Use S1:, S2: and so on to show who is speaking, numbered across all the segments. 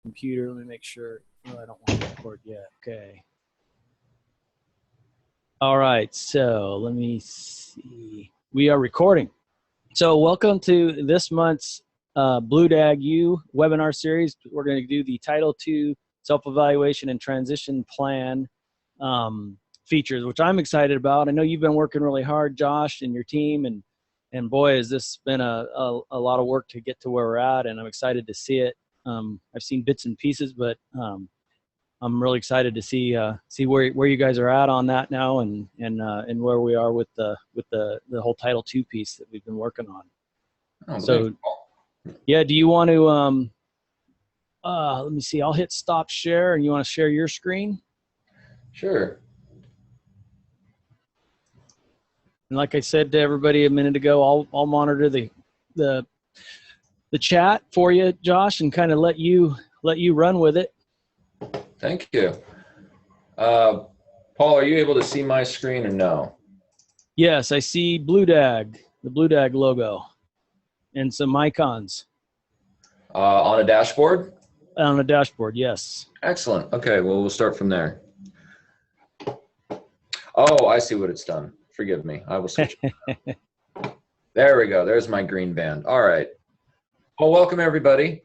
S1: computer. Let me make sure. Oh, I don't want to record yet. Okay. All right. So let me see. We are recording. So welcome to this month's BlueDAG U webinar series. We're going to do the Title II self-evaluation and transition plan features, which I'm excited about. I know you've been working really hard, Josh, and your team, and boy, has this been a lot of work to get to where we're at, and I'm excited to see it. I've seen bits and pieces, but I'm really excited to see where you guys are at on that now, and where we are with the whole Title II piece that we've been working on.
S2: Oh,
S1: so, yeah, do you want to let me see? I'll hit stop share, and you want to share your screen?
S2: Sure.
S1: And like I said to everybody a minute ago, I'll monitor the chat for you, Josh, and kind of let you run with it.
S2: Thank you. Paul, are you able to see my screen or no?
S1: Yes, I see BlueDAG, the BlueDAG logo, and some icons.
S2: On a dashboard?
S1: On a dashboard, yes.
S2: Excellent. Okay, well, we'll start from there. Oh, I see what it's done. Forgive me. I will switch. There we go. There's my green band. All right. Well, welcome, everybody.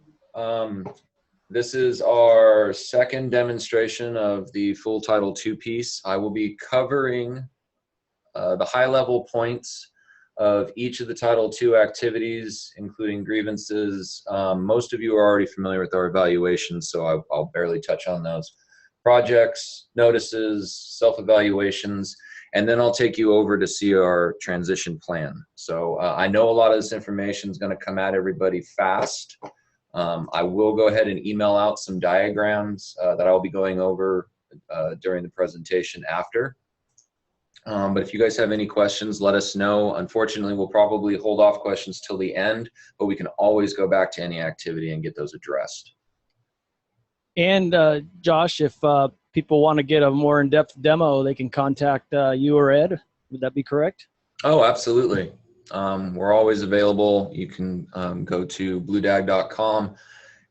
S2: This is our second demonstration of the full Title II piece. I will be covering the high-level points of each of the Title II activities, including grievances. Most of you are already familiar with our evaluations, so I'll barely touch on those. Projects, notices, self-evaluations, and then I'll take you over to see our transition plan. So I know a lot of this information is going to come at everybody fast. I will go ahead and email out some diagrams that I'll be going over during the presentation after. But if you guys have any questions, let us know. Unfortunately, we'll probably hold off questions till the end, but we can always go back to any activity and get those addressed.
S1: And Josh, if people want to get a more in-depth demo, they can contact you or Ed. Would that be correct?
S2: Oh, absolutely. We're always available. You can go to BlueDAG.com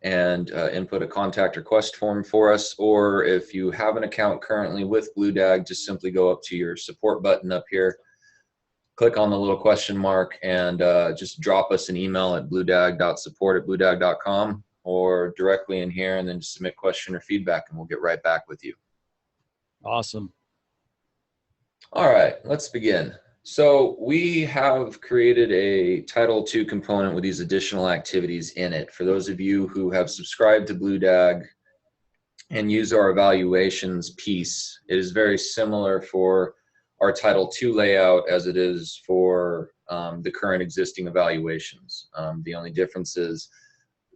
S2: and input a contact request form for us, or if you have an account currently with BlueDAG, just simply go up to your support button up here, click on the little question mark, and just drop us an email at bluedag.support@bluedag.com, or directly in here, and then just submit question or feedback, and we'll get right back with you.
S1: Awesome.
S2: All right, let's begin. So we have created a Title II component with these additional activities in it. For those of you who have subscribed to BlueDAG and use our evaluations piece, it is very similar for our Title II layout as it is for the current existing evaluations. The only difference is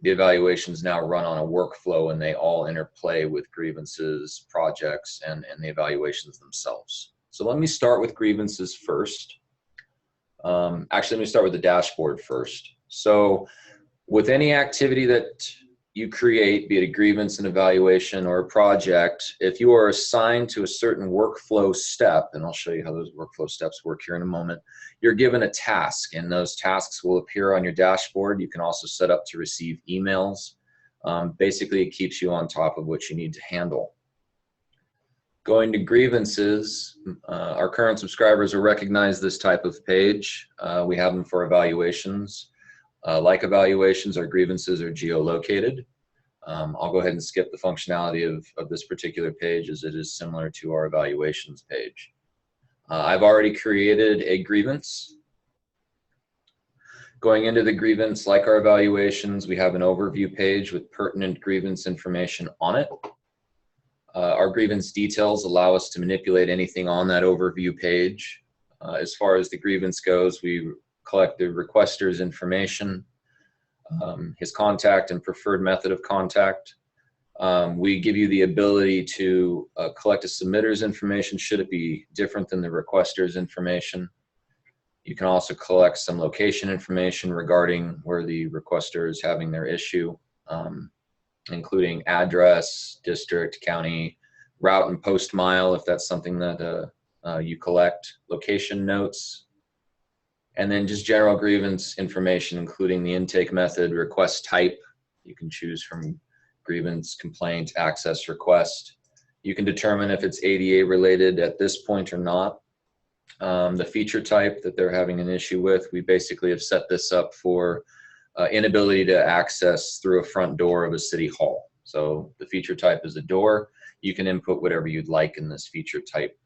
S2: the evaluations now run on a workflow, and they all interplay with grievances, projects, and the evaluations themselves. So let me start with grievances first. Actually, let me start with the dashboard first. So with any activity that you create, be it a grievance, an evaluation, or a project, if you are assigned to a certain workflow step, and I'll show you how those workflow steps work here in a moment, you're given a task, and those tasks will appear on your dashboard. You can also set up to receive emails. Basically, it keeps you on top of what you need to handle. Going to grievances, our current subscribers will recognize this type of page. We have them for evaluations. Like evaluations, our grievances are geolocated. I'll go ahead and skip the functionality of this particular page, as it is similar to our evaluations page. I've already created a grievance. Going into the grievance, like our evaluations, we have an overview page with pertinent grievance information on it. Our grievance details allow us to manipulate anything on that overview page. As far as the grievance goes, we collect the requester's information, his contact and preferred method of contact. We give you the ability to collect a submitter's information should it be different than the requester's information. You can also collect some location information regarding where the requester is having their issue, including address, district, county, route, and post mile, if that's something that you collect, location notes, and then just general grievance information, including the intake method, request type. You can choose from grievance, complaint, access request. You can determine if it's ADA related at this point or not. The feature type that they're having an issue with, we basically have set this up for inability to access through a front door of a city hall. So the feature type is a door. You can input whatever you'd like in this feature type.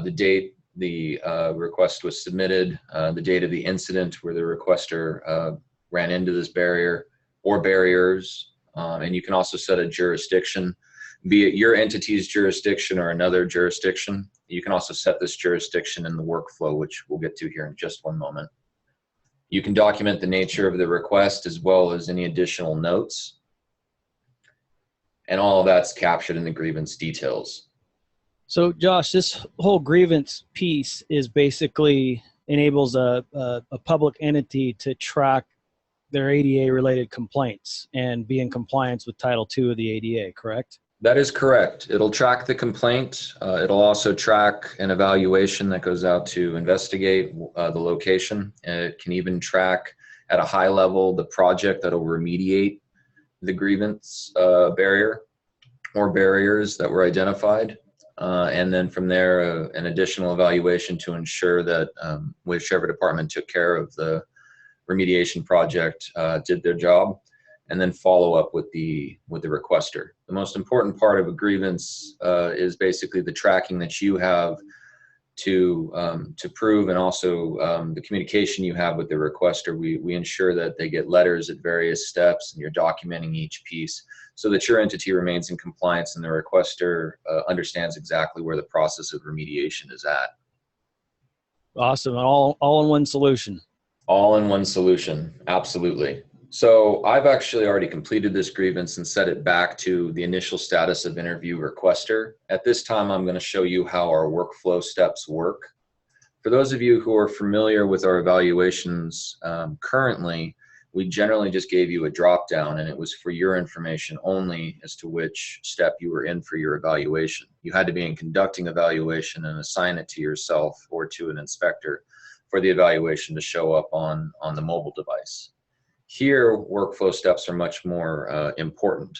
S2: The date the request was submitted, the date of the incident where the requester ran into this barrier or barriers, and you can also set a jurisdiction, be it your entity's jurisdiction or another jurisdiction. You can also set this jurisdiction in the workflow, which we'll get to here in just one moment. You can document the nature of the request as well as any additional notes. And all of that's captured in the grievance details.
S1: So Josh, this whole grievance piece is basically enables a public entity to track their ADA related complaints and be in compliance with Title II of the ADA, correct?
S2: That is correct. It'll track the complaint. It'll also track an evaluation that goes out to investigate the location. It can even track at a high level the project that'll remediate the grievance barrier or barriers that were identified. And then from there, an additional evaluation to ensure that whichever department took care of the remediation project did their job, and then follow up with the requester. The most important part of a grievance is basically the tracking that you have to prove, and also the communication you have with the requester. We ensure that they get letters at various steps, and you're documenting each piece so that your entity remains in compliance and the requester understands exactly where the process of remediation is at.
S1: Awesome. All in one solution.
S2: All in one solution, absolutely. So I've actually already completed this grievance and set it back to the initial status of interview requester. At this time, I'm going to show you how our workflow steps work. For those of you who are familiar with our evaluations currently, we generally just gave you a drop down, and it was for your information only as to which step you were in for your evaluation. You had to be in conducting evaluation and assign it to yourself or to an inspector for the evaluation to show up on the mobile device. Here, workflow steps are much more important.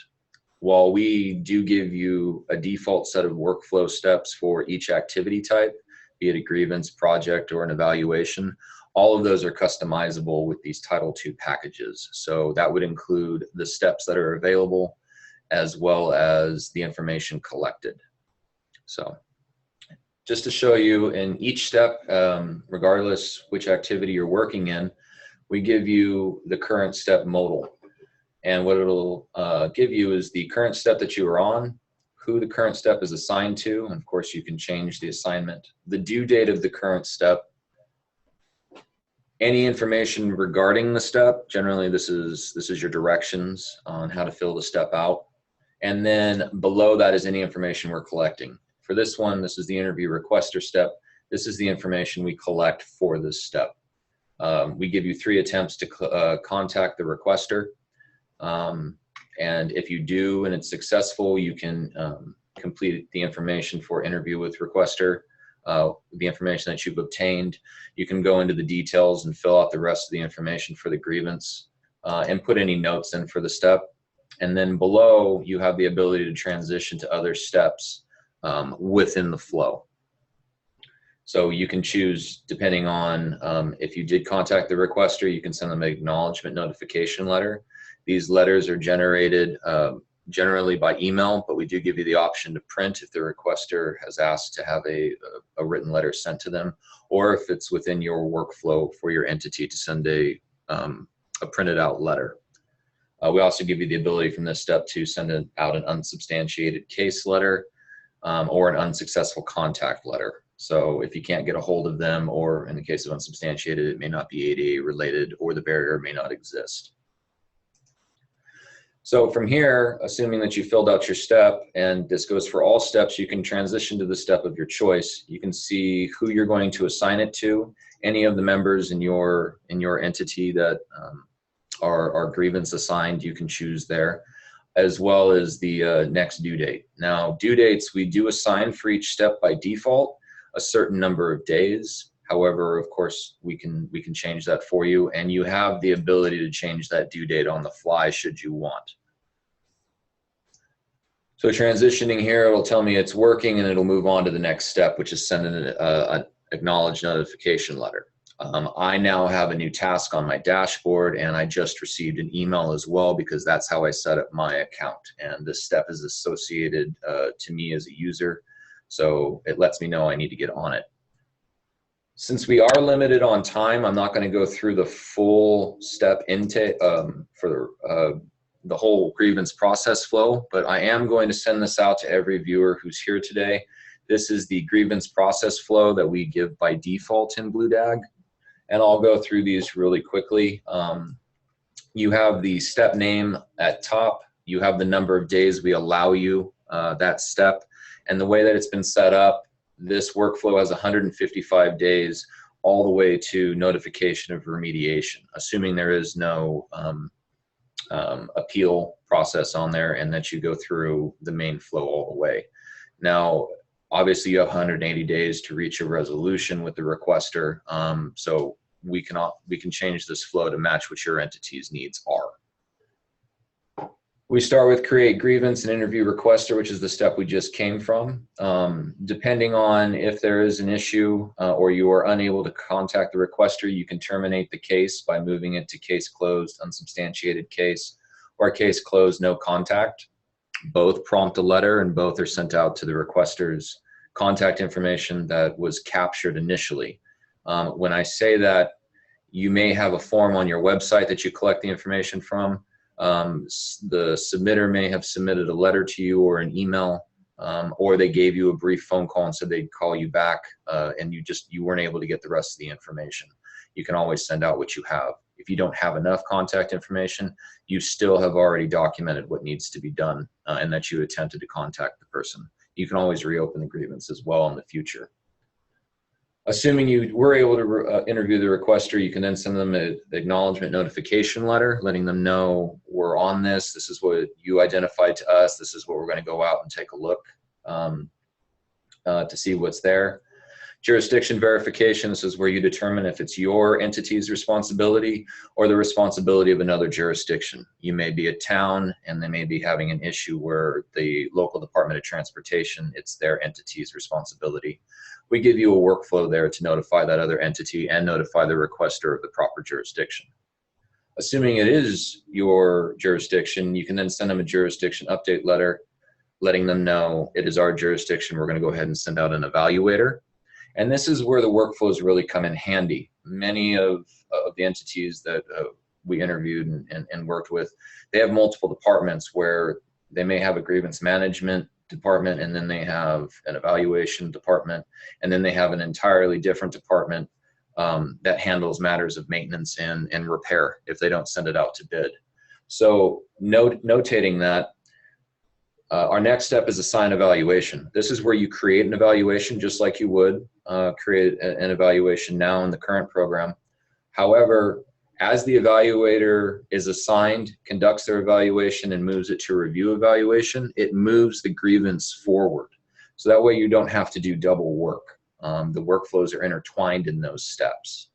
S2: While we do give you a default set of workflow steps for each activity type, be it a grievance, project, or an evaluation, all of those are customizable with these Title II packages. So that would include the steps that are available as well as the information collected. So just to show you, in each step, regardless which activity you're working in, we give you the current step modal. And what it'll give you is the current step that you are on, who the current step is assigned to, and of course you can change the assignment, the due date of the current step, any information regarding the step. Generally this is your directions on how to fill the step out. And then below that is any information we're collecting. For this one, this is the interview requester step. This is the information we collect for this step. We give you 3 attempts to contact the requester. And if you do and it's successful, you can complete the information for interview with requester, the information that you've obtained. You can go into the details and fill out the rest of the information for the grievance and put any notes in for the step. And then below, you have the ability to transition to other steps within the flow. So you can choose, depending on if you did contact the requester, you can send them an acknowledgement notification letter. These letters are generated generally by email, but we do give you the option to print if the requester has asked to have a written letter sent to them, or if it's within your workflow for your entity to send a printed out letter. We also give you the ability from this step to send out an unsubstantiated case letter or an unsuccessful contact letter. So if you can't get a hold of them, or in the case of unsubstantiated, it may not be ADA related or the barrier may not exist. So from here, assuming that you filled out your step, and this goes for all steps, you can transition to the step of your choice. You can see who you're going to assign it to, any of the members in your entity that are grievance assigned, you can choose there, as well as the next due date. Now, due dates, we do assign for each step by default a certain number of days. However, of course, we can change that for you, and you have the ability to change that due date on the fly should you want. So transitioning here, it'll tell me it's working, and it'll move on to the next step, which is sending an acknowledged notification letter. I now have a new task on my dashboard, and I just received an email as well, because that's how I set up my account. And this step is associated to me as a user, so it lets me know I need to get on it. Since we are limited on time, I'm not going to go through the full step intake for the whole grievance process flow, but I am going to send this out to every viewer who's here today. This is the grievance process flow that we give by default in BlueDAG. And I'll go through these really quickly. You have the step name at top. You have the number of days we allow you that step. And the way that it's been set up, this workflow has 155 days all the way to notification of remediation, assuming there is no appeal process on there, and that you go through the main flow all the way. Now, obviously you have 180 days to reach a resolution with the requester, so we can change this flow to match what your entity's needs are. We start with create grievance and interview requester, which is the step we just came from. Depending on if there is an issue or you are unable to contact the requester, you can terminate the case by moving it to case closed, unsubstantiated case, or case closed, no contact. Both prompt a letter, and both are sent out to the requester's contact information that was captured initially. When I say that, you may have a form on your website that you collect the information from. The submitter may have submitted a letter to you or an email, or they gave you a brief phone call and said they'd call you back, and you weren't able to get the rest of the information. You can always send out what you have. If you don't have enough contact information, you still have already documented what needs to be done, and that you attempted to contact the person. You can always reopen the grievance as well in the future. Assuming you were able to interview the requester, you can then send them an acknowledgement notification letter, letting them know we're on this. This is what you identified to us. This is what we're going to go out and take a look to see what's there. Jurisdiction verification, this is where you determine if it's your entity's responsibility or the responsibility of another jurisdiction. You may be a town, and they may be having an issue where the local Department of Transportation, it's their entity's responsibility. We give you a workflow there to notify that other entity and notify the requester of the proper jurisdiction. Assuming it is your jurisdiction, you can then send them a jurisdiction update letter, letting them know it is our jurisdiction. We're going to go ahead and send out an evaluator. And this is where the workflows really come in handy. Many of the entities that we interviewed and worked with, they have multiple departments where they may have a grievance management department, and then they have an evaluation department, and then they have an entirely different department that handles matters of maintenance and repair if they don't send it out to bid. So notating that, our next step is assign evaluation. This is where you create an evaluation just like you would create an evaluation now in the current program. However, as the evaluator is assigned, conducts their evaluation, and moves it to review evaluation, it moves the grievance forward. So that way you don't have to do double work. The workflows are intertwined in those steps.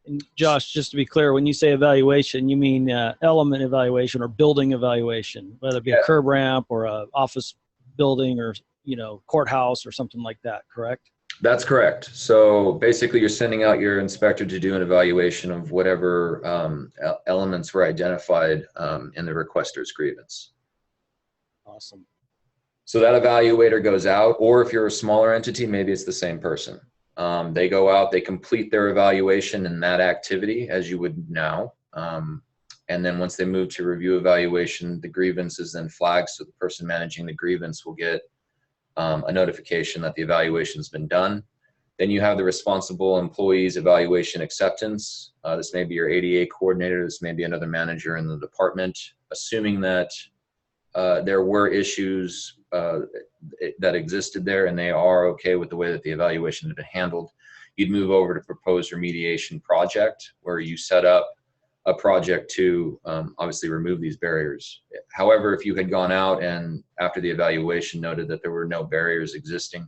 S1: And Josh, just to be clear, when you say evaluation, you mean element evaluation or building evaluation, whether it be a curb ramp or a office building or courthouse or something like that, correct?
S2: That's correct. So basically you're sending out your inspector to do an evaluation of whatever elements were identified in the requester's grievance.
S1: Awesome.
S2: So that evaluator goes out, or if you're a smaller entity, maybe it's the same person. They go out, they complete their evaluation in that activity as you would now. And then once they move to review evaluation, the grievance is then flagged, so the person managing the grievance will get a notification that the evaluation has been done. Then you have the responsible employee's evaluation acceptance. This may be your ADA coordinator, this may be another manager in the department. Assuming that there were issues that existed there and they are okay with the way that the evaluation had been handled, you'd move over to proposed remediation project, where you set up a project to obviously remove these barriers. However, if you had gone out and after the evaluation noted that there were no barriers existing,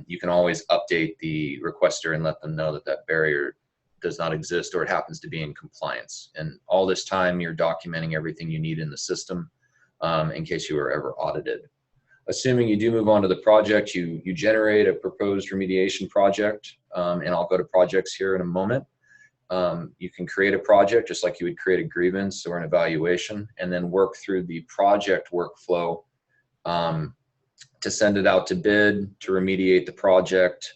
S2: you can always update the requester and let them know that that barrier does not exist, or it happens to be in compliance. And all this time you're documenting everything you need in the system. in case you were ever audited. Assuming you do move on to the project, you generate a proposed remediation project, and I'll go to projects here in a moment. You can create a project just like you would create a grievance or an evaluation, and then work through the project workflow to send it out to bid, to remediate the project.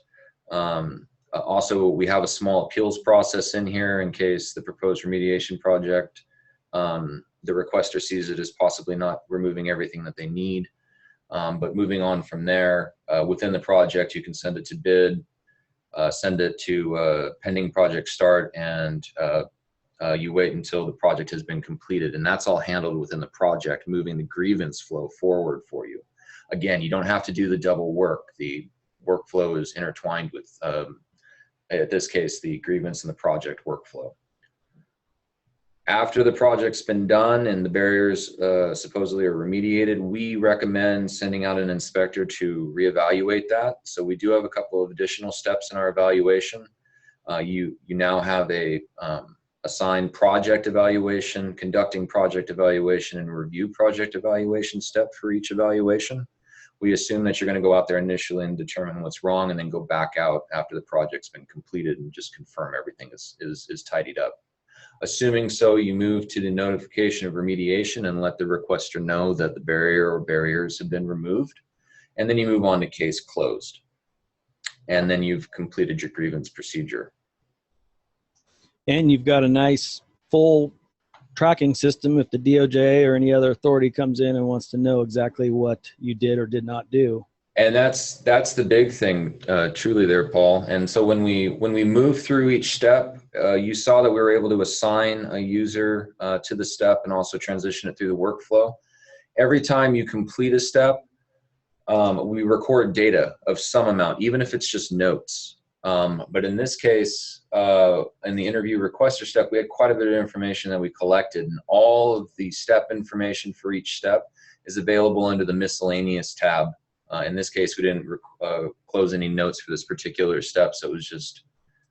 S2: Also, we have a small appeals process in here in case the proposed remediation project, the requester sees it as possibly not removing everything that they need. But moving on from there, within the project, you can send it to bid, send it to pending project start, and you wait until the project has been completed. And that's all handled within the project, moving the grievance flow forward for you. Again, you don't have to do the double work. The workflow is intertwined with, in this case, the grievance and the project workflow. After the project's been done and the barriers supposedly are remediated, we recommend sending out an inspector to reevaluate that. So we do have a couple of additional steps in our evaluation. You now have a assigned project evaluation, conducting project evaluation, and review project evaluation step for each evaluation. We assume that you're going to go out there initially and determine what's wrong, and then go back out after the project's been completed and just confirm everything is tidied up. Assuming so, you move to the notification of remediation and let the requester know that the barrier or barriers have been removed. And then you move on to case closed. And then you've completed your grievance procedure.
S1: And you've got a nice full tracking system if the DOJ or any other authority comes in and wants to know exactly what you did or did not do.
S2: And that's the big thing, truly there, Paul. And so when we move through each step, you saw that we were able to assign a user to the step and also transition it through the workflow. Every time you complete a step, we record data of some amount, even if it's just notes. But in this case, in the interview requester step, we had quite a bit of information that we collected, and all of the step information for each step is available under the miscellaneous tab. In this case, we didn't close any notes for this particular step, so it was just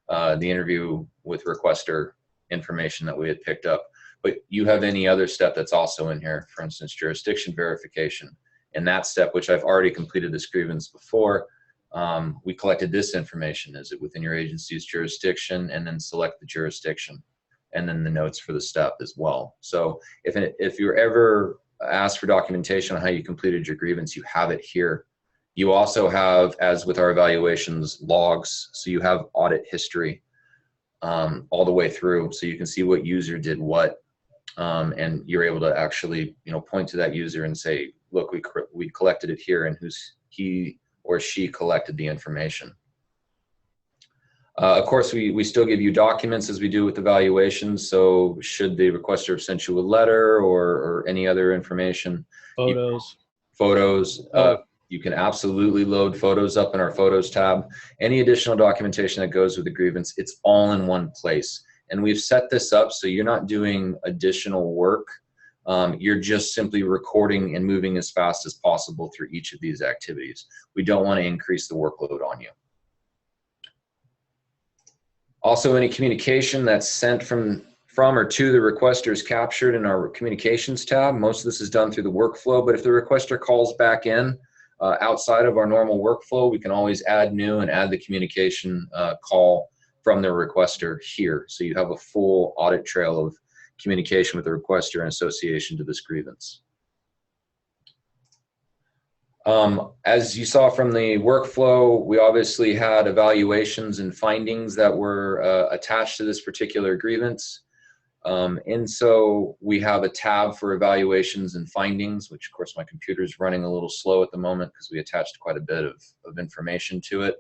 S2: the interview with requester information that we had picked up. But you have any other step that's also in here, for instance, jurisdiction verification. In that step, which I've already completed this grievance before, we collected this information. Is it within your agency's jurisdiction? And then select the jurisdiction, and then the notes for the step as well. So if you're ever asked for documentation on how you completed your grievance, you have it here. You also have, as with our evaluations, logs. So you have audit history all the way through, so you can see what user did what, and you're able to actually, point to that user and say, look, we collected it here, and he or she collected the information. Of course, we still give you documents as we do with evaluations. So should the requester have sent you a letter or any other information?
S1: Photos.
S2: You can absolutely load photos up in our photos tab. Any additional documentation that goes with the grievance, it's all in one place. And we've set this up so you're not doing additional work. You're just simply recording and moving as fast as possible through each of these activities. We don't want to increase the workload on you. Also, any communication that's sent from or to the requester is captured in our communications tab. Most of this is done through the workflow, but if the requester calls back in outside of our normal workflow, we can always add new and add the communication call from the requester here. So you have a full audit trail of communication with the requester in association to this grievance. As you saw from the workflow, we obviously had evaluations and findings that were attached to this particular grievance. And so we have a tab for evaluations and findings, which of course my computer is running a little slow at the moment because we attached quite a bit of information to it.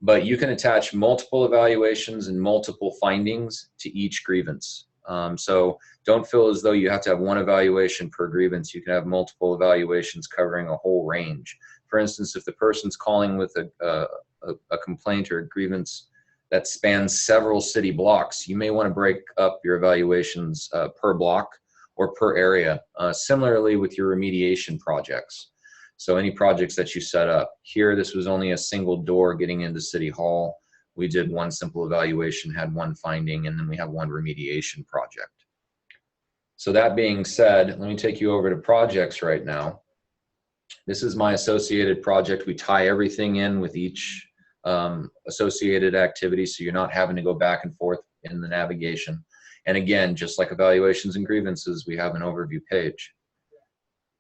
S2: But you can attach multiple evaluations and multiple findings to each grievance. So don't feel as though you have to have one evaluation per grievance. You can have multiple evaluations covering a whole range. For instance, if the person's calling with a complaint or a grievance that spans several city blocks, you may want to break up your evaluations per block or per area. Similarly with your remediation projects. So any projects that you set up. Here, this was only a single door getting into City Hall. We did one simple evaluation, had one finding, and then we have one remediation project. So that being said, let me take you over to projects right now. This is my associated project. We tie everything in with each associated activity, so you're not having to go back and forth in the navigation. And again, just like evaluations and grievances, we have an overview page.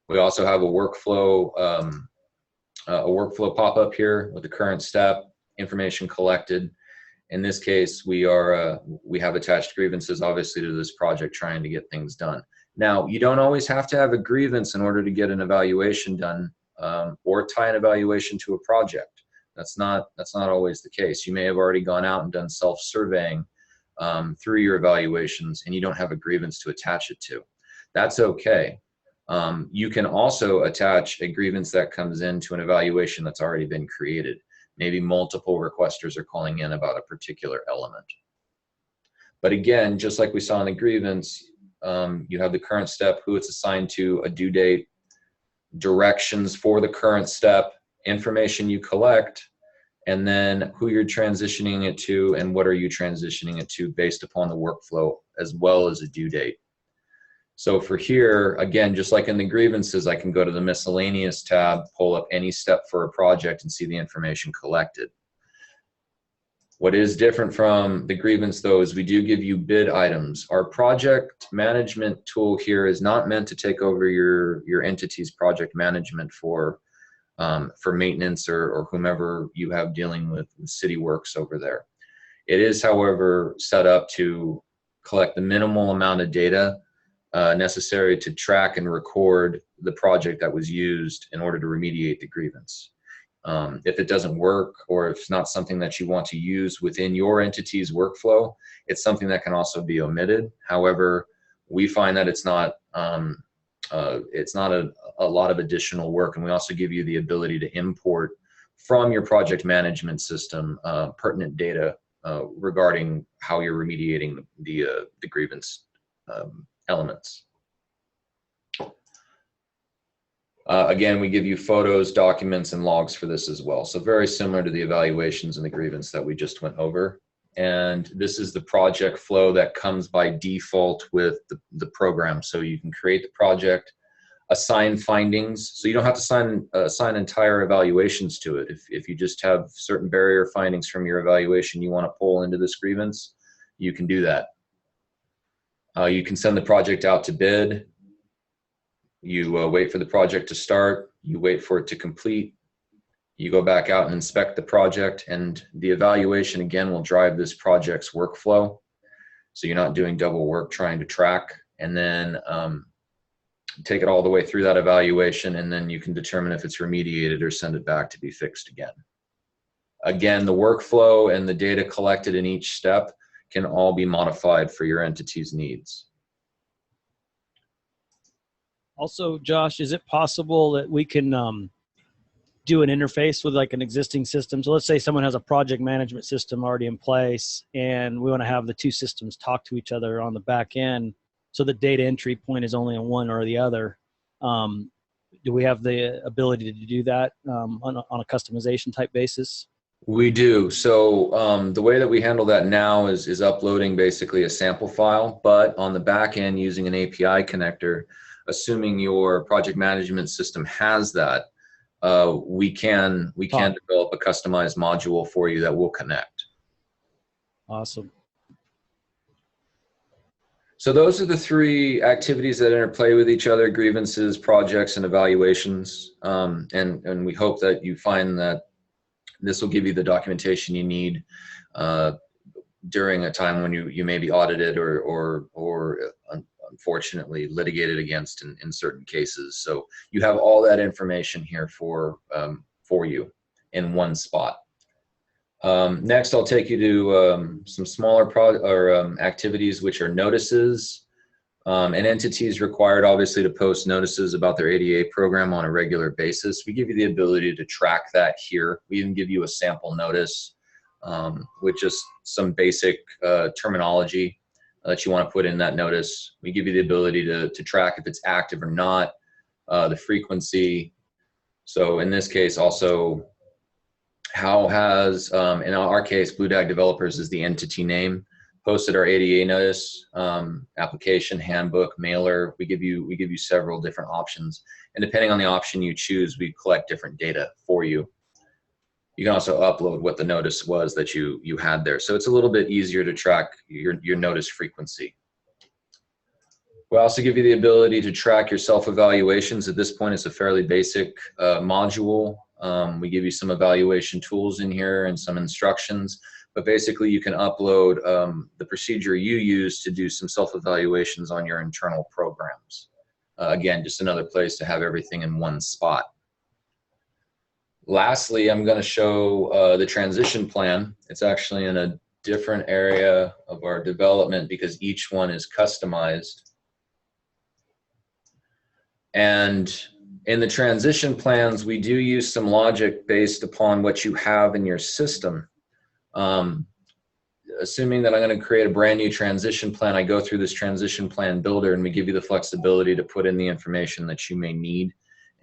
S2: We also have a workflow pop-up here with the current step, information collected. In this case, we have attached grievances, obviously, to this project, trying to get things done. Now, you don't always have to have a grievance in order to get an evaluation done, or tie an evaluation to a project. That's not always the case. You may have already gone out and done self-surveying through your evaluations, and you don't have a grievance to attach it to. That's okay. You can also attach a grievance that comes into an evaluation that's already been created. Maybe multiple requesters are calling in about a particular element. But again, just like we saw in the grievance, you have the current step, who it's assigned to, a due date, directions for the current step, information you collect, and then who you're transitioning it to and what are you transitioning it to based upon the workflow, as well as a due date. So for here, again, just like in the grievances, I can go to the miscellaneous tab, pull up any step for a project, and see the information collected. What is different from the grievance, though, is we do give you bid items. Our project management tool here is not meant to take over your entity's project management for maintenance or whomever you have dealing with city works over there. It is, however, set up to collect the minimal amount of data necessary to track and record the project that was used in order to remediate the grievance. If it doesn't work, or if it's not something that you want to use within your entity's workflow, it's something that can also be omitted. However, we find that it's not a lot of additional work, and we also give you the ability to import from your project management system pertinent data regarding how you're remediating the grievance elements. Again, we give you photos, documents, and logs for this as well. So very similar to the evaluations and the grievance that we just went over. And this is the project flow that comes by default with the program. So you can create the project, assign findings. So you don't have to assign entire evaluations to it. If you just have certain barrier findings from your evaluation you want to pull into this grievance, you can do that. You can send the project out to bid. You wait for the project to start. You wait for it to complete. You go back out and inspect the project, and the evaluation again will drive this project's workflow. So you're not doing double work trying to track, and then take it all the way through that evaluation, and then you can determine if it's remediated or send it back to be fixed again. Again, the workflow and the data collected in each step can all be modified for your entity's needs.
S1: Also, Josh, is it possible that we can do an interface with like an existing system? So let's say someone has a project management system already in place, and we want to have the two systems talk to each other on the back end, so the data entry point is only on one or the other. Do we have the ability to do that on a customization type basis?
S2: We do. So the way that we handle that now is uploading basically a sample file, but on the back end using an API connector, assuming your project management system has that, we can develop a customized module for you that will connect.
S1: Awesome.
S2: So those are the three activities that interplay with each other: grievances, projects, and evaluations. And we hope that you find that this will give you the documentation you need during a time when you may be audited or unfortunately litigated against in certain cases. So you have all that information here for you in one spot. Next, I'll take you to some smaller activities, which are notices. An entity is required, obviously, to post notices about their ADA program on a regular basis. We give you the ability to track that here. We even give you a sample notice with just some basic terminology that you want to put in that notice. We give you the ability to track if it's active or not, the frequency. So in this case, also, how has, in our case, BlueDAG Developers is the entity name. posted our ADA notice, application, handbook, mailer. We give you several different options, and depending on the option you choose, we collect different data for you. You can also upload what the notice was that you had there, so it's a little bit easier to track your notice frequency. We also give you the ability to track your self-evaluations. At this point, it's a fairly basic module. We give you some evaluation tools in here and some instructions, but basically you can upload the procedure you use to do some self-evaluations on your internal programs. Again, just another place to have everything in one spot. Lastly, I'm going to show the transition plan. It's actually in a different area of our development because each one is customized. And in the transition plans, we do use some logic based upon what you have in your system. Assuming that I'm going to create a brand new transition plan, I go through this transition plan builder and we give you the flexibility to put in the information that you may need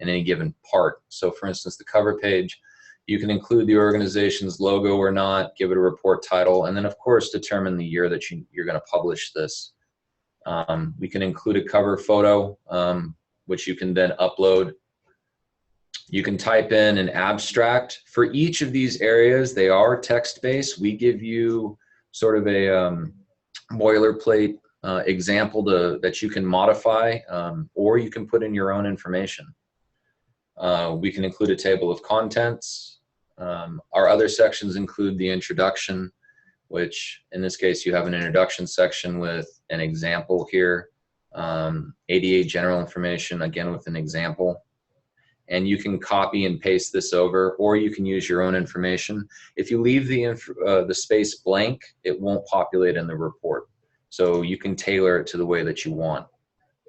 S2: in any given part. So for instance, the cover page, you can include the organization's logo or not, give it a report title, and then of course determine the year that you're going to publish this. We can include a cover photo, which you can then upload. You can type in an abstract. For each of these areas, they are text-based. We give you sort of a boilerplate example that you can modify, or you can put in your own information. We can include a table of contents. Our other sections include the introduction, which in this case you have an introduction section with an example here. ADA general information, again with an example. And you can copy and paste this over, or you can use your own information. If you leave the space blank, it won't populate in the report. So you can tailor it to the way that you want.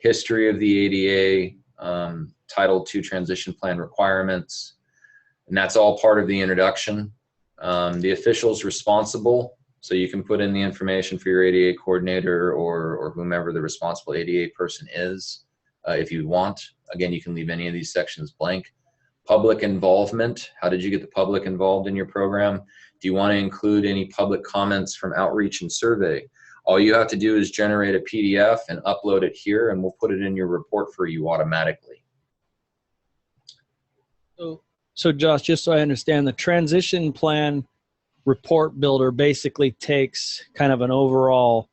S2: History of the ADA, Title II transition plan requirements, and that's all part of the introduction. The officials responsible, so you can put in the information for your ADA coordinator or whomever the responsible ADA person is if you want. Again, you can leave any of these sections blank. Public involvement, how did you get the public involved in your program? Do you want to include any public comments from outreach and survey? All you have to do is generate a PDF and upload it here, and we'll put it in your report for you automatically.
S1: So Josh, just so I understand, the transition plan report builder basically takes kind of an overall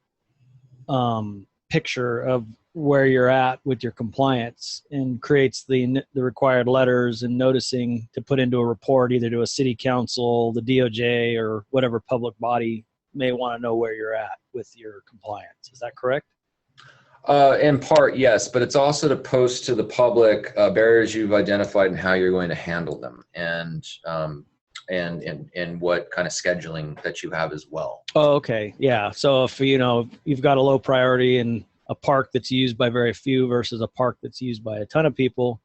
S1: picture of where you're at with your compliance and creates the required letters and noticing to put into a report, either to a city council, the DOJ, or whatever public body may want to know where you're at with your compliance. Is that correct?
S2: In part, yes, but it's also to post to the public barriers you've identified and how you're going to handle them, and what kind of scheduling that you have as well. Oh,
S1: okay, yeah. So if you've got a low priority in a park that's used by very few versus a park that's used by a ton of people,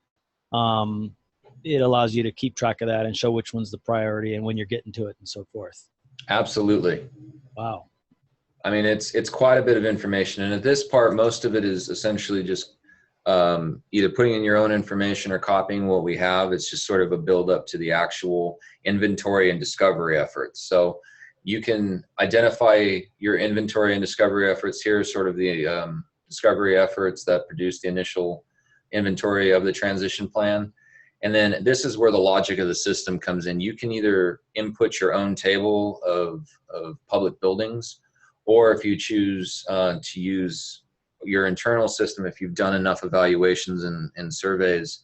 S1: it allows you to keep track of that and show which one's the priority and when you're getting to it and so forth.
S2: Absolutely.
S1: Wow.
S2: I mean, it's quite a bit of information, and at this part, most of it is essentially just either putting in your own information or copying what we have. It's just sort of a build up to the actual inventory and discovery efforts. So you can identify your inventory and discovery efforts here, sort of the discovery efforts that produce the initial inventory of the transition plan. And then this is where the logic of the system comes in. You can either input your own table of public buildings, or if you choose to use your internal system, if you've done enough evaluations and surveys,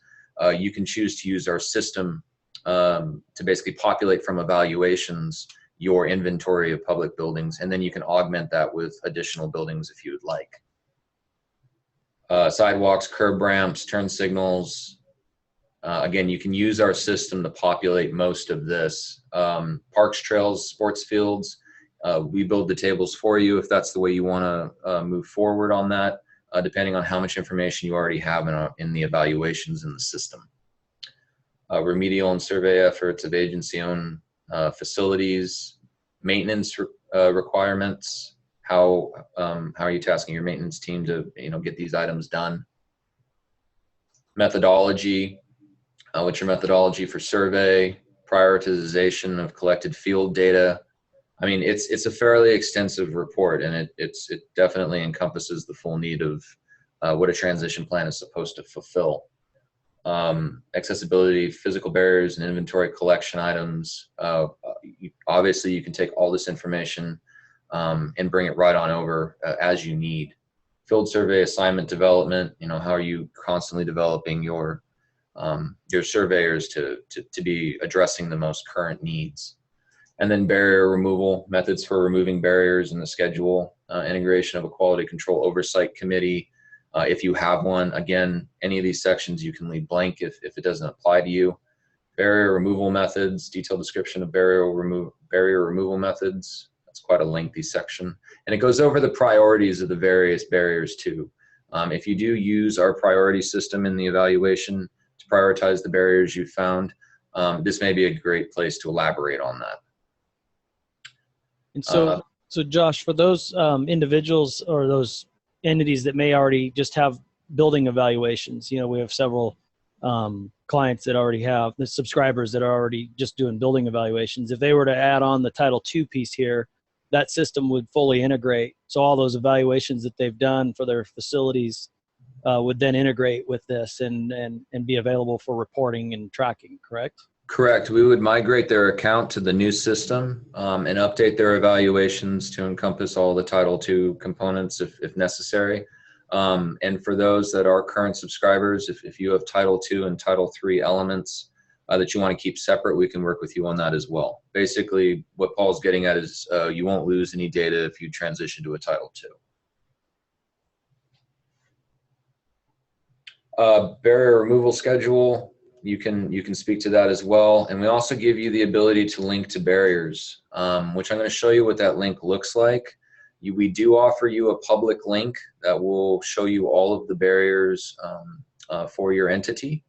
S2: you can choose to use our system to basically populate from evaluations your inventory of public buildings, and then you can augment that with additional buildings if you would like. Sidewalks, curb ramps, turn signals. Again, you can use our system to populate most of this. Parks, trails, sports fields. We build the tables for you if that's the way you want to move forward on that, depending on how much information you already have in the evaluations in the system. Remedial and survey efforts of agency-owned facilities, maintenance requirements. How are you tasking your maintenance team to get these items done? Methodology. What's your methodology for survey? Prioritization of collected field data. I mean, it's a fairly extensive report, and it definitely encompasses the full need of what a transition plan is supposed to fulfill. Accessibility, physical barriers, and inventory collection items. Obviously, you can take all this information and bring it right on over as you need. Field survey assignment development. You know, how are you constantly developing your surveyors to be addressing the most current needs? And then barrier removal, methods for removing barriers in the schedule, integration of a quality control oversight committee. If you have one, again, any of these sections you can leave blank if it doesn't apply to you. Barrier removal methods, detailed description of barrier removal methods. That's quite a lengthy section. And it goes over the priorities of the various barriers too. If you do use our priority system in the evaluation to prioritize the barriers you found, this may be a great place to elaborate on that.
S1: And so, Josh, for those individuals or those entities that may already just have building evaluations, we have several clients that already have the subscribers that are already just doing building evaluations. If they were to add on the Title II piece here, that system would fully integrate. So all those evaluations that they've done for their facilities would then integrate with this and be available for reporting and tracking, correct?
S2: Correct. We would migrate their account to the new system and update their evaluations to encompass all the Title II components if necessary. And for those that are current subscribers, if you have Title II and Title III elements that you want to keep separate, we can work with you on that as well. Basically, what Paul's getting at is you won't lose any data if you transition to a Title II. Barrier removal schedule. You can speak to that as well. And we also give you the ability to link to barriers, which I'm going to show you what that link looks like. We do offer you a public link that will show you all of the barriers for your entity.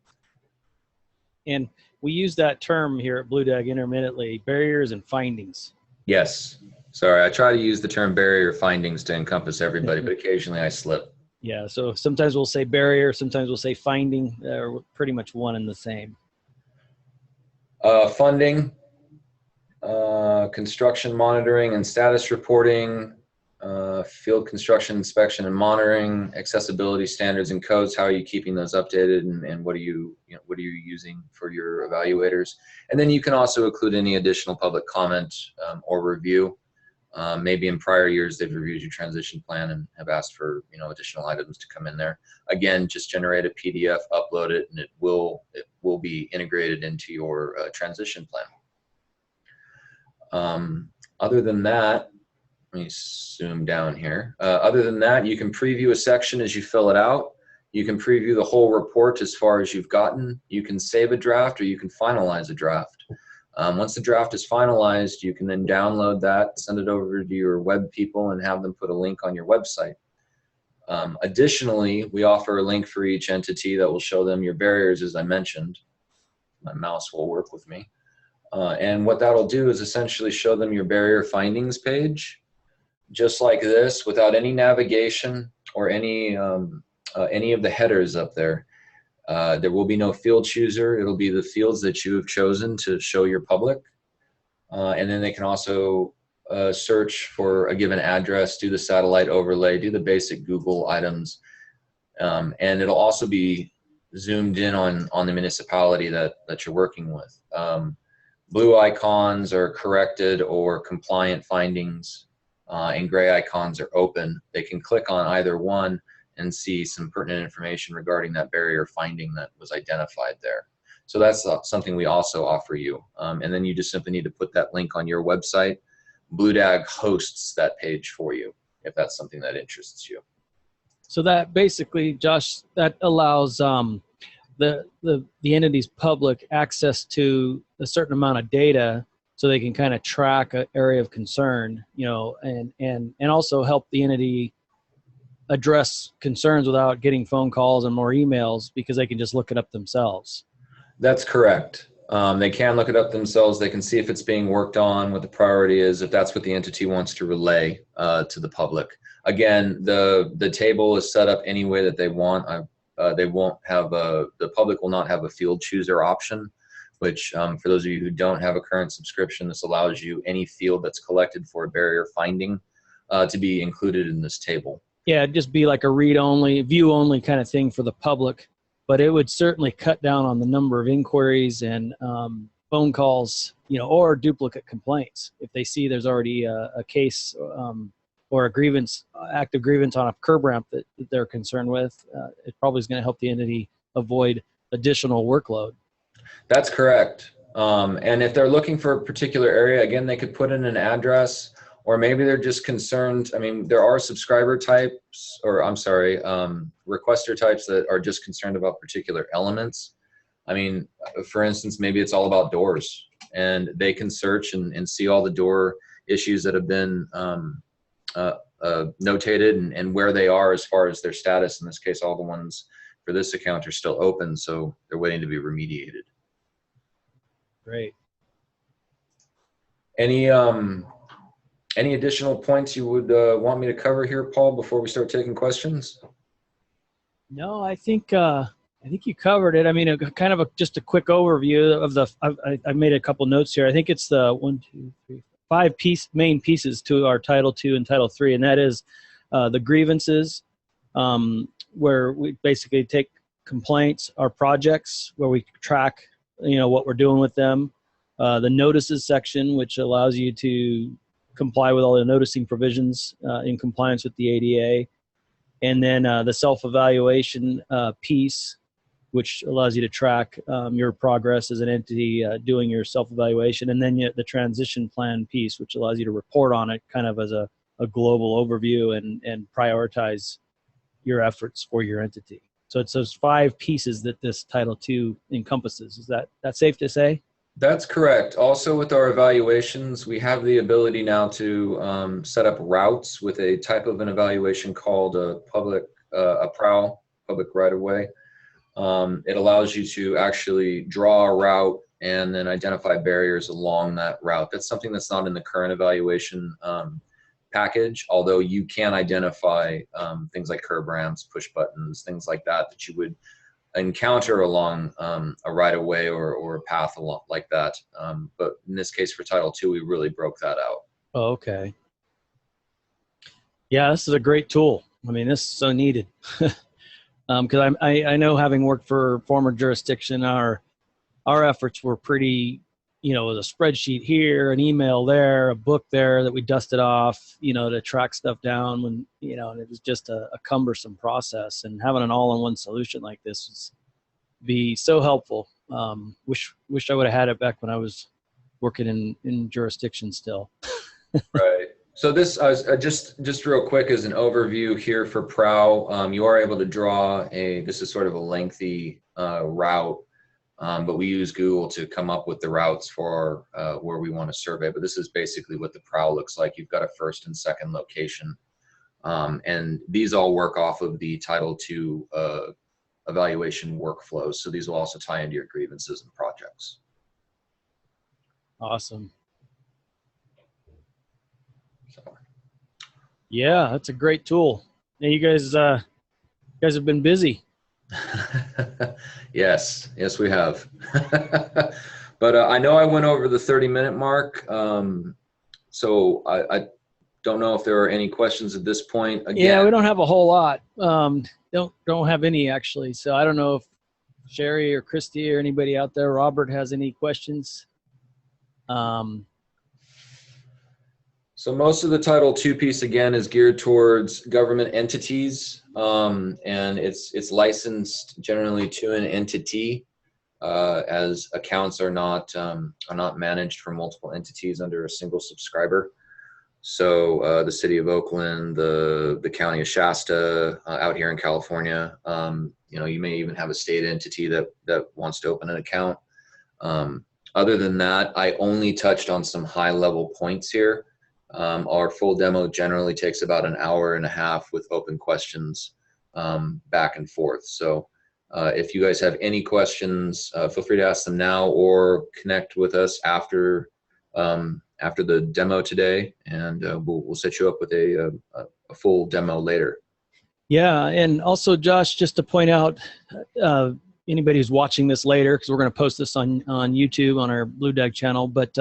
S1: And we use that term here at BlueDAG intermittently, barriers and findings.
S2: Yes. Sorry, I try to use the term barrier findings to encompass everybody, but occasionally I slip.
S1: Yeah, so sometimes we'll say barrier, sometimes we'll say finding. They're pretty much one and the same.
S2: Funding, construction monitoring and status reporting, field construction inspection and monitoring, accessibility standards and codes. How are you keeping those updated, and what are you using for your evaluators? And then you can also include any additional public comment or review. Maybe in prior years they've reviewed your transition plan and have asked for additional items to come in there. Again, just generate a PDF, upload it, and it will be integrated into your transition plan. Other than that, let me zoom down here. Other than that, you can preview a section as you fill it out. You can preview the whole report as far as you've gotten. You can save a draft or you can finalize a draft. Once the draft is finalized, you can then download that, send it over to your web people, and have them put a link on your website. Additionally, we offer a link for each entity that will show them your barriers, as I mentioned. My mouse will work with me. And what that'll do is essentially show them your barrier findings page, just like this, without any navigation or any of the headers up there. There will be no field chooser. It'll be the fields that you have chosen to show your public. And then they can also search for a given address, do the satellite overlay, do the basic Google items. And it'll also be zoomed in on the municipality that you're working with. Blue icons are corrected or compliant findings, and gray icons are open. They can click on either one and see some pertinent information regarding that barrier finding that was identified there. So that's something we also offer you. And then you just simply need to put that link on your website. BlueDAG hosts that page for you if that's something that interests you.
S1: So that basically, Josh, that allows the entity's public access to a certain amount of data so they can kind of track an area of concern, and also help the entity address concerns without getting phone calls and more emails because they can just look it up themselves.
S2: That's correct. They can look it up themselves. They can see if it's being worked on, what the priority is, if that's what the entity wants to relay to the public. Again, the table is set up any way that they want. They won't have the public will not have a field chooser option. which for those of you who don't have a current subscription, this allows you any field that's collected for barrier finding to be included in this table.
S1: Yeah, it'd just be like a read-only, view-only kind of thing for the public, but it would certainly cut down on the number of inquiries and phone calls, or duplicate complaints. If they see there's already a case or a grievance, active grievance on a curb ramp that they're concerned with, it probably is going to help the entity avoid additional workload.
S2: That's correct. And if they're looking for a particular area, again, they could put in an address, or maybe they're just concerned. I mean, there are subscriber types, or I'm sorry, requester types that are just concerned about particular elements. I mean, for instance, maybe it's all about doors, and they can search and see all the door issues that have been notated and where they are as far as their status. In this case, all the ones for this account are still open, so they're waiting to be remediated.
S1: Great.
S2: Any additional points you would want me to cover here, Paul, before we start taking questions?
S1: No, I think you covered it. I mean, just a quick overview of the. I made a couple notes here. I think it's the 5 main pieces to our Title II and Title III, and that is the grievances, where we basically take complaints, our projects, where we track, what we're doing with them. The notices section, which allows you to comply with all the noticing provisions in compliance with the ADA. And then the self-evaluation piece, which allows you to track your progress as an entity doing your self-evaluation. And then the transition plan piece, which allows you to report on it kind of as a global overview and prioritize your efforts for your entity. So it's those 5 pieces that this Title II encompasses. Is that safe to say?
S2: That's correct. Also, with our evaluations, we have the ability now to set up routes with a type of an evaluation called a PROW, public right-of-way. It allows you to actually draw a route and then identify barriers along that route. That's something that's not in the current evaluation package, although you can identify things like curb ramps, push buttons, things like that you would encounter along a right-of-way or a path along like that. But in this case for Title II, we really broke that out.
S1: Oh, okay. Yeah, this is a great tool. I mean, this is so needed. Because I know, having worked for former jurisdiction, our efforts were pretty, it was a spreadsheet here, an email there, a book there that we dusted off, to track stuff down when, and it was just a cumbersome process. And having an all-in-one solution like this would be so helpful. Wish I would have had it back when I was working in jurisdiction still.
S2: Right. So this just real quick as an overview here for PROW, you are able to draw this is sort of a lengthy route, but we use Google to come up with the routes for where we want to survey. But this is basically what the PROW looks like. You've got a first and second location, and these all work off of the Title II evaluation workflows. So these will also tie into your grievances and projects.
S1: Awesome. Yeah, that's a great tool. Now, you guys have been busy.
S2: Yes, we have. But I know I went over the 30-minute mark, so I don't know if there are any questions at this point. Again,
S1: yeah, we don't have a whole lot. Don't have any, actually. So I don't know if Sherry or Christy or anybody out there, Robert, has any questions.
S2: So most of the Title II piece, again, is geared towards government entities, and it's licensed generally to an entity, as accounts are not managed for multiple entities under a single subscriber. So the city of Oakland, the county of Shasta, out here in California, you may even have a state entity that wants to open an account. Other than that, I only touched on some high-level points here. Our full demo generally takes about an hour and a half with open questions back and forth. So if you guys have any questions, feel free to ask them now or connect with us after the demo today, and we'll set you up with a full demo later.
S1: Yeah, and also, Josh, just to point out, anybody who's watching this later, because we're going to post this on YouTube on our BlueDAG channel, but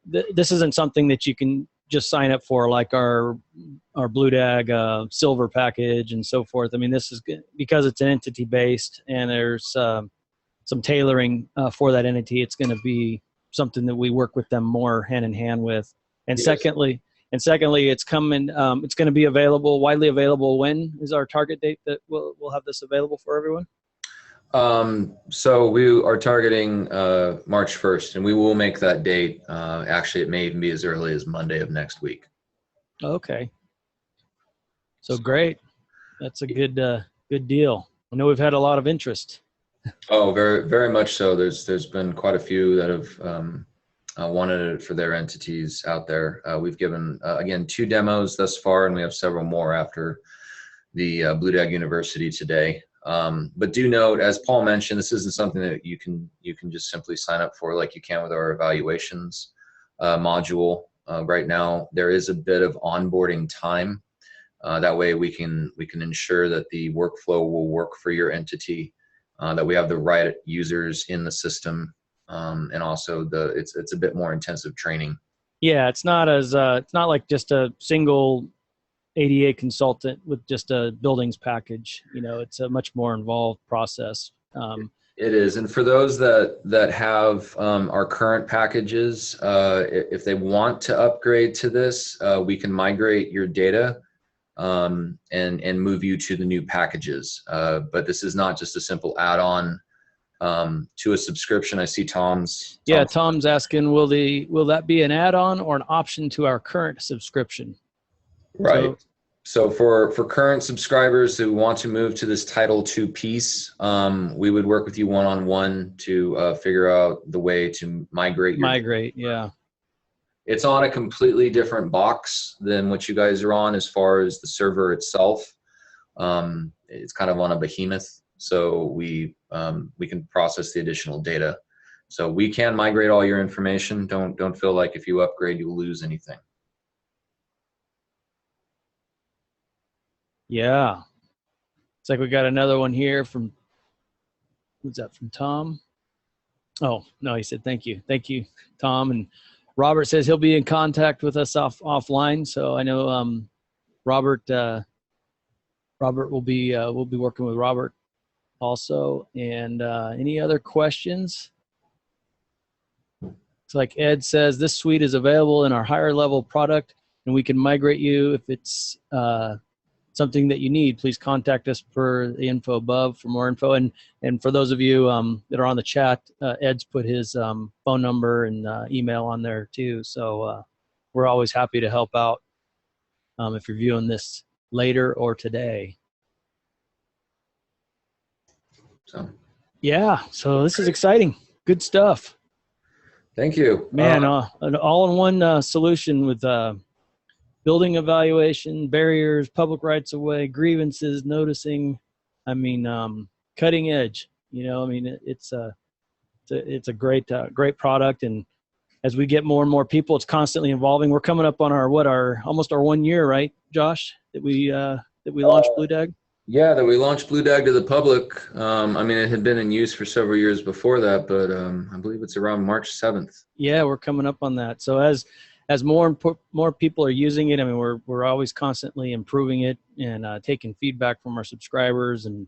S1: this isn't something that you can just sign up for, like our BlueDAG silver package and so forth. I mean, this is good because it's an entity based, and there's some tailoring for that entity. It's going to be something that we work with them more hand in hand with. And
S2: Yes.
S1: secondly, it's coming. It's going to be available, widely available. When is our target date that we'll have this available for everyone?
S2: So we are targeting March 1st, and we will make that date. Actually, it may even be as early as Monday of next week.
S1: Okay. So great. That's a good deal. I know we've had a lot of interest.
S2: Oh, very, very much so. There's been quite a few that have wanted it for their entities out there. We've given, again, 2 demos thus far, and we have several more after the BlueDAG University today. But do note, as Paul mentioned, this isn't something that you can just simply sign up for like you can with our evaluations module. Right now, there is a bit of onboarding time. That way, we can ensure that the workflow will work for your entity, that we have the right users in the system, and also it's a bit more intensive training.
S1: Yeah, it's not like just a single ADA consultant with just a buildings package. You know, it's a much more involved process.
S2: It is, and for those that have our current packages, if they want to upgrade to this, we can migrate your data and move you to the new packages. But this is not just a simple add-on to a subscription. I see Tom's
S1: asking, will that be an add-on or an option to our current subscription?
S2: Right. So for current subscribers who want to move to this Title II piece, we would work with you one-on-one to figure out the way to migrate.
S1: Yeah.
S2: It's on a completely different box than what you guys are on as far as the server itself. It's kind of on a behemoth, so we can process the additional data. So we can migrate all your information. Don't feel like if you upgrade, you'll lose anything.
S1: Yeah. It's like we got another one here from, what's that, from Tom? Oh, no, he said, thank you, Tom. And Robert says he'll be in contact with us offline. So I know Robert will be we'll be working with Robert also. And any other questions? It's like Ed says, this suite is available in our higher level product, and we can migrate you if it's something that you need. Please contact us per the info above for more info. And for those of you that are on the chat, Ed's put his phone number and email on there too. So we're always happy to help out if you're viewing this later or today.
S2: So
S1: yeah, so this is exciting. Good stuff.
S2: Thank you.
S1: Man, an all-in-one solution with building evaluation, barriers, public rights of way, grievances, noticing. I mean, cutting edge. You know, I mean, it's a great product, and as we get more and more people, it's constantly evolving. We're coming up on almost our 1 year, right, Josh? That we launched BlueDAG.
S2: Yeah, that we launched BlueDAG to the public. I mean, it had been in use for several years before that, but I believe it's around March 7th.
S1: Yeah, we're coming up on that. So as more people are using it, I mean, we're always constantly improving it and taking feedback from our subscribers, and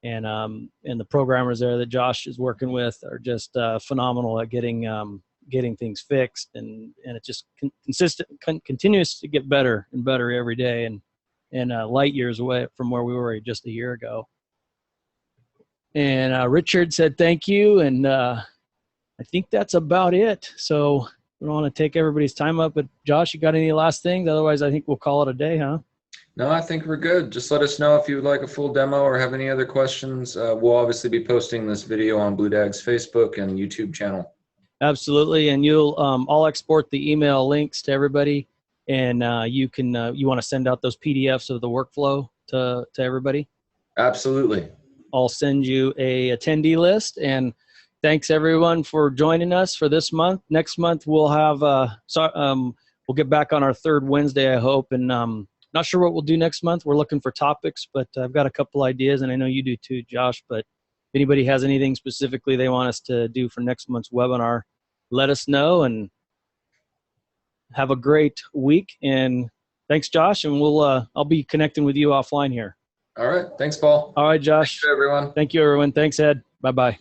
S1: the programmers there that Josh is working with are just phenomenal at getting things fixed, and it just continues to get better and better every day, and light years away from where we were just a year ago. And Richard said thank you, and I think that's about it. So we don't want to take everybody's time up, but Josh, you got any last things? Otherwise, I think we'll call it a day, huh?
S2: No, I think we're good. Just let us know if you would like a full demo or have any other questions. We'll obviously be posting this video on BlueDAG's Facebook and YouTube channel.
S1: Absolutely, and I'll export the email links to everybody, and you want to send out those PDFs of the workflow to everybody?
S2: Absolutely.
S1: I'll send you a attendee list, and thanks everyone for joining us for this month. Next month we'll have we'll get back on our third Wednesday, I hope, and not sure what we'll do next month. We're looking for topics, but I've got a couple ideas, and I know you do too, Josh. But anybody has anything specifically they want us to do for next month's webinar, let us know, and have a great week. And thanks, Josh. And I'll be connecting with you offline here.
S2: All right. Thanks, Paul.
S1: All right, Josh.
S2: Thanks, everyone.
S1: Thank you, everyone. Thanks, Ed. Bye-bye.